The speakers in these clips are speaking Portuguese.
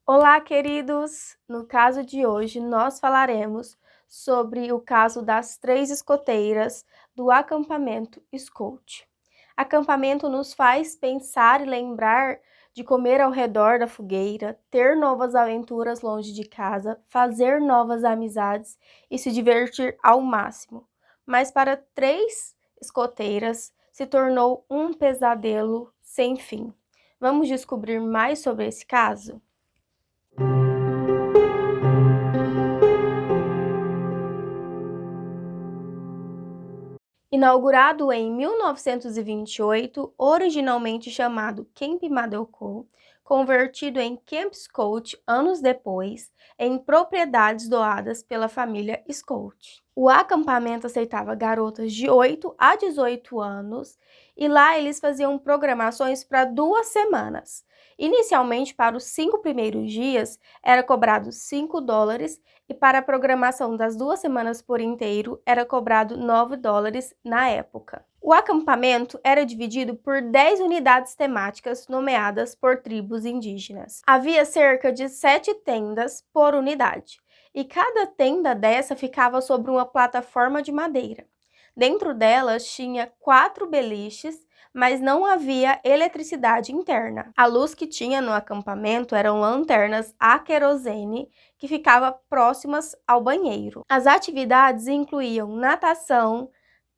Olá, queridos! No caso de hoje, nós falaremos sobre o caso das 3 escoteiras do acampamento Scout. Acampamento nos faz pensar e lembrar de comer ao redor da fogueira, ter novas aventuras longe de casa, fazer novas amizades e se divertir ao máximo. Mas para 3 escoteiras, se tornou um pesadelo sem fim. Vamos descobrir mais sobre esse caso? Inaugurado em 1928, originalmente chamado Camp Madelco, convertido em Camp Scout anos depois, em propriedades doadas pela família Scout. O acampamento aceitava garotas de 8 a 18 anos e lá eles faziam programações para 2 semanas. Inicialmente, para os 5 primeiros dias, era cobrado $5 e para a programação das 2 semanas por inteiro era cobrado $9 na época. O acampamento era dividido por 10 unidades temáticas nomeadas por tribos indígenas. Havia cerca de 7 tendas por unidade, e cada tenda dessa ficava sobre uma plataforma de madeira. Dentro delas tinha 4 beliches, mas não havia eletricidade interna. A luz que tinha no acampamento eram lanternas a querosene que ficavam próximas ao banheiro. As atividades incluíam natação,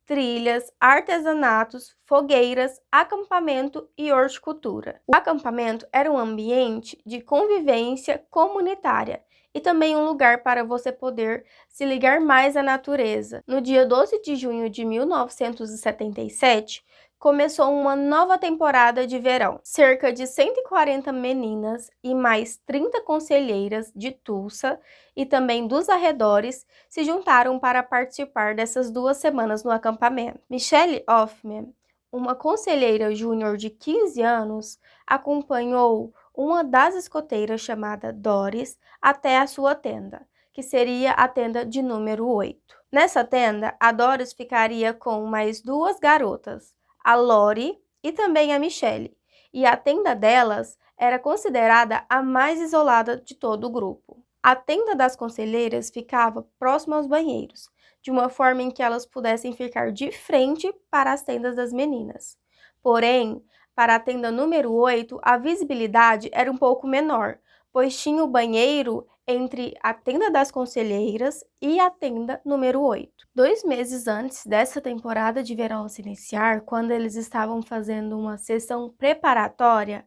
trilhas, artesanatos, fogueiras, acampamento e horticultura. O acampamento era um ambiente de convivência comunitária e também um lugar para você poder se ligar mais à natureza. No dia 12 de junho de 1977, começou uma nova temporada de verão. Cerca de 140 meninas e mais 30 conselheiras de Tulsa e também dos arredores se juntaram para participar dessas 2 semanas no acampamento. Michelle Hoffman, uma conselheira júnior de 15 anos, acompanhou uma das escoteiras chamada Doris até a sua tenda, que seria a tenda de número 8. Nessa tenda, a Doris ficaria com mais 2 garotas, a Lori e também a Michelle, e a tenda delas era considerada a mais isolada de todo o grupo. A tenda das conselheiras ficava próxima aos banheiros, de uma forma em que elas pudessem ficar de frente para as tendas das meninas. Porém, para a tenda número 8, a visibilidade era um pouco menor, pois tinha o banheiro entre a tenda das conselheiras e a tenda número 8. 2 meses antes dessa temporada de verão se iniciar, quando eles estavam fazendo uma sessão preparatória,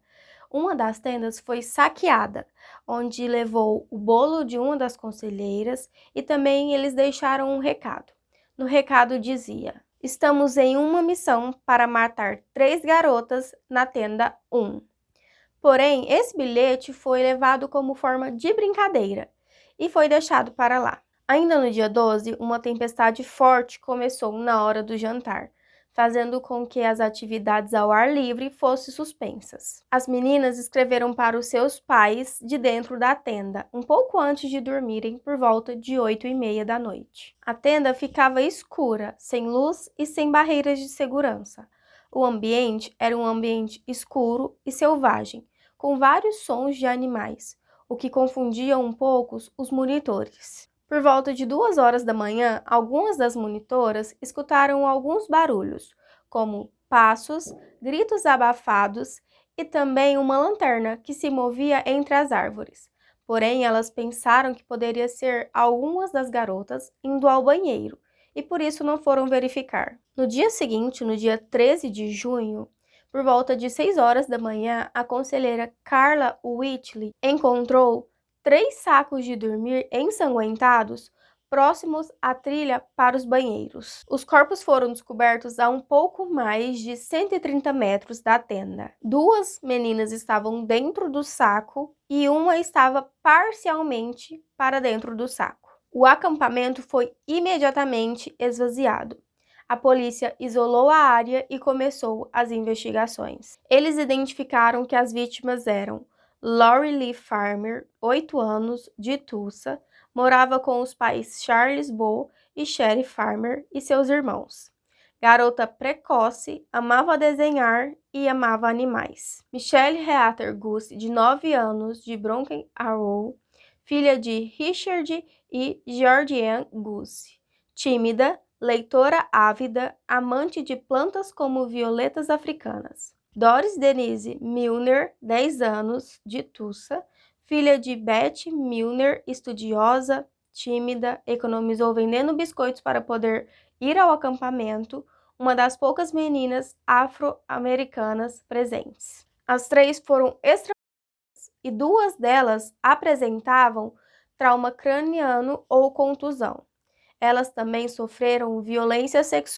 uma das tendas foi saqueada, onde levou o bolo de uma das conselheiras e também eles deixaram um recado. No recado dizia: "Estamos em uma missão para matar 3 garotas na tenda 1. Porém, esse bilhete foi levado como forma de brincadeira e foi deixado para lá. Ainda no dia 12, uma tempestade forte começou na hora do jantar, fazendo com que as atividades ao ar livre fossem suspensas. As meninas escreveram para os seus pais de dentro da tenda, um pouco antes de dormirem, por volta de 8h30 da noite. A tenda ficava escura, sem luz e sem barreiras de segurança. O ambiente era um ambiente escuro e selvagem, com vários sons de animais, o que confundia um pouco os monitores. Por volta de 2 horas da manhã, algumas das monitoras escutaram alguns barulhos, como passos, gritos abafados e também uma lanterna que se movia entre as árvores. Porém, elas pensaram que poderia ser algumas das garotas indo ao banheiro e por isso não foram verificar. No dia seguinte, no dia 13 de junho, por volta de 6 horas da manhã, a conselheira Carla Whitley encontrou 3 sacos de dormir ensanguentados próximos à trilha para os banheiros. Os corpos foram descobertos a um pouco mais de 130 metros da tenda. 2 meninas estavam dentro do saco e uma estava parcialmente para dentro do saco. O acampamento foi imediatamente esvaziado. A polícia isolou a área e começou as investigações. Eles identificaram que as vítimas eram Lori Lee Farmer, 8 anos, de Tulsa, morava com os pais Charles Bow e Sherry Farmer e seus irmãos. Garota precoce, amava desenhar e amava animais. Michelle Heather Gusse, de 9 anos, de Broken Arrow, filha de Richard e Georgianne Gusse. Tímida, leitora ávida, amante de plantas como violetas africanas. Doris Denise Milner, 10 anos, de Tulsa, filha de Beth Milner, estudiosa, tímida, economizou vendendo biscoitos para poder ir ao acampamento, uma das poucas meninas afro-americanas presentes. As 3 foram extra e 2 delas apresentavam trauma craniano ou contusão. Elas também sofreram violência sexual.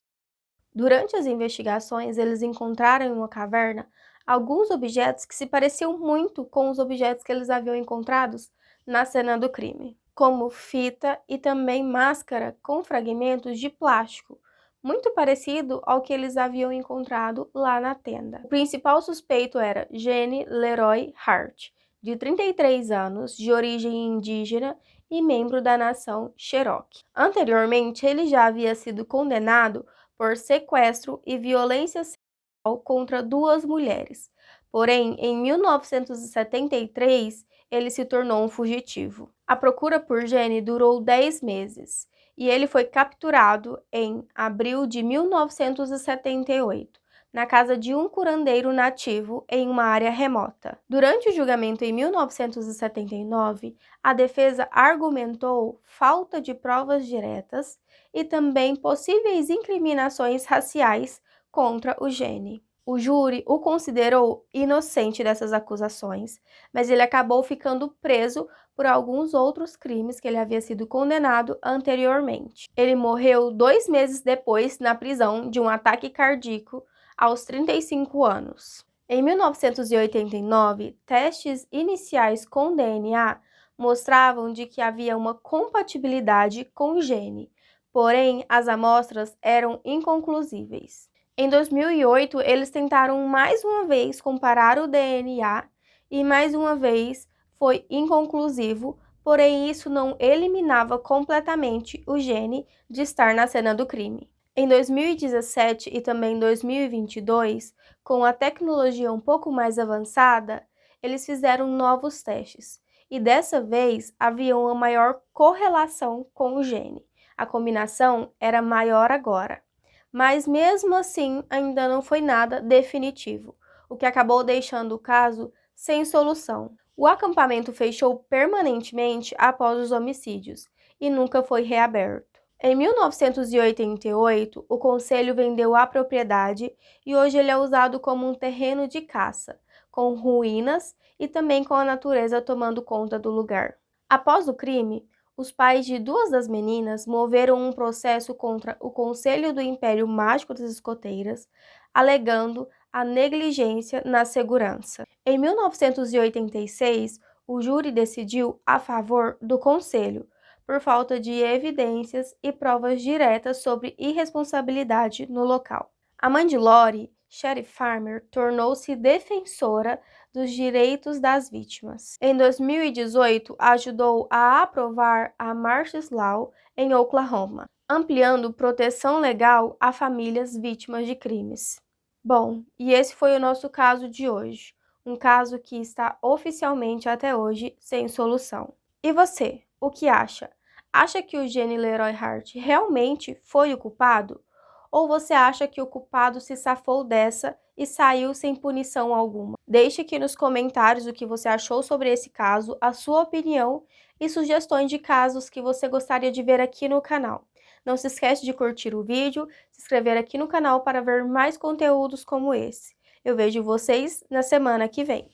Durante as investigações, eles encontraram em uma caverna alguns objetos que se pareciam muito com os objetos que eles haviam encontrados na cena do crime, como fita e também máscara com fragmentos de plástico, muito parecido ao que eles haviam encontrado lá na tenda. O principal suspeito era Jenny Leroy Hart, de 33 anos, de origem indígena e membro da nação Cherokee. Anteriormente, ele já havia sido condenado por sequestro e violência sexual contra 2 mulheres. Porém, em 1973, ele se tornou um fugitivo. A procura por Jenny durou 10 meses e ele foi capturado em abril de 1978, na casa de um curandeiro nativo em uma área remota. Durante o julgamento em 1979, a defesa argumentou falta de provas diretas e também possíveis incriminações raciais contra o Jenny. O júri o considerou inocente dessas acusações, mas ele acabou ficando preso por alguns outros crimes que ele havia sido condenado anteriormente. Ele morreu 2 meses depois na prisão de um ataque cardíaco aos 35 anos. Em 1989, testes iniciais com DNA mostravam de que havia uma compatibilidade com o gene, porém as amostras eram inconclusíveis. Em 2008, eles tentaram mais uma vez comparar o DNA e mais uma vez foi inconclusivo, porém isso não eliminava completamente o gene de estar na cena do crime. Em 2017 e também 2022, com a tecnologia um pouco mais avançada, eles fizeram novos testes e dessa vez havia uma maior correlação com o gene. A combinação era maior agora. Mas mesmo assim ainda não foi nada definitivo, o que acabou deixando o caso sem solução. O acampamento fechou permanentemente após os homicídios e nunca foi reaberto. Em 1988, o concelho vendeu a propriedade e hoje ele é usado como um terreno de caça, com ruínas e também com a natureza tomando conta do lugar. Após o crime, os pais de 2 das meninas moveram um processo contra o Conselho do Império Mágico das Escoteiras, alegando a negligência na segurança. Em 1986, o júri decidiu a favor do conselho, por falta de evidências e provas diretas sobre irresponsabilidade no local. A mãe de Lori, Sherry Farmer, tornou-se defensora dos direitos das vítimas. Em 2018, ajudou a aprovar a Marsy's Law em Oklahoma, ampliando proteção legal a famílias vítimas de crimes. Bom, e esse foi o nosso caso de hoje, um caso que está oficialmente até hoje sem solução. E você, o que acha? Acha que o Jenny Leroy Hart realmente foi o culpado? Ou você acha que o culpado se safou dessa e saiu sem punição alguma? Deixe aqui nos comentários o que você achou sobre esse caso, a sua opinião e sugestões de casos que você gostaria de ver aqui no canal. Não se esquece de curtir o vídeo, se inscrever aqui no canal para ver mais conteúdos como esse. Eu vejo vocês na semana que vem.